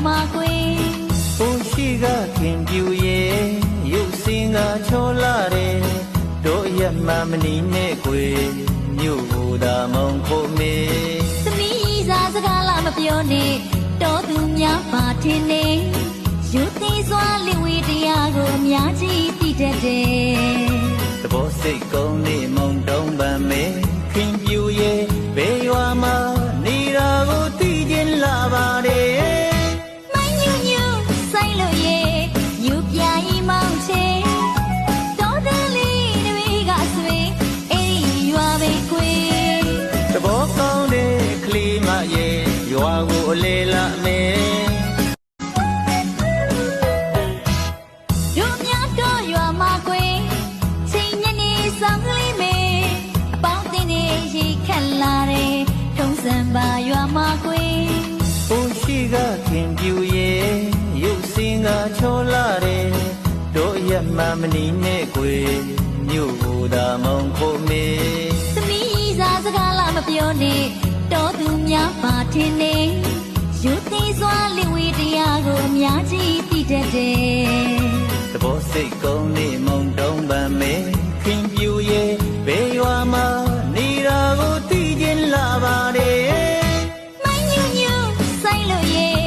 မှာကွယ်ဘုံရှိကခင်ပြူရဲ့ရုပ်စင်ကချောလာတယ်တို့ရမှမနီနဲ့ကွယ်မြို့ကိုသာမုံဖို့မေသမီးစားစကားလာမပြောနဲ့တော်သူများပါထင်နေယူသေးစွာလင်ဝေတရားကိုအများကြီးသိတတ်တယ်သဘောစိတ်ကုန်းနေမုံတုံးပန်မေခင်ပြူရဲ့ဘယ်ရွာမှာနေတာကိုသိချင်းလာပါတယ်မိုင်းညူညူဆိုင်လို့ရဲ့ယူပြိုင်မောင်းချေတော်တယ်လေးတွေကဆွေအဲ့ဒီရွာပဲကွယ်သဘောကောင်းတဲ့ကလေးမရဲ့ရွာကိုအလေလာမေတို့များတော့ရွာမှာကွယ်ချိန်ညနေဆောင်ကလေးမေအပေါင်းတင်နေရိတ်ခတ်လာတယ်ထုံးစံပါရွာမှာကွယ်ဘုံရှိကခင်ပြူရဲ့ရုပ်စင်ကချောလာတယ်တို့ရမှမနီနဲ့ကွယ်မြို့ကိုသာမုံဖို့မေသမီးစားစကားလာမပြောနဲ့တော်သူများပါထင်နေယူသေးစွာလင်ဝေတရားကိုအများကြီးသိတတ်တယ်သဘောစိတ်ကုန်းနေမုံတုံးပန်မေခင်ပြူရဲ့ဘယ်ရွာမှာနေတာကိုသိချင်းလာပါတယ်မိုင်းညူညူဆိုင်လို့ရဲ့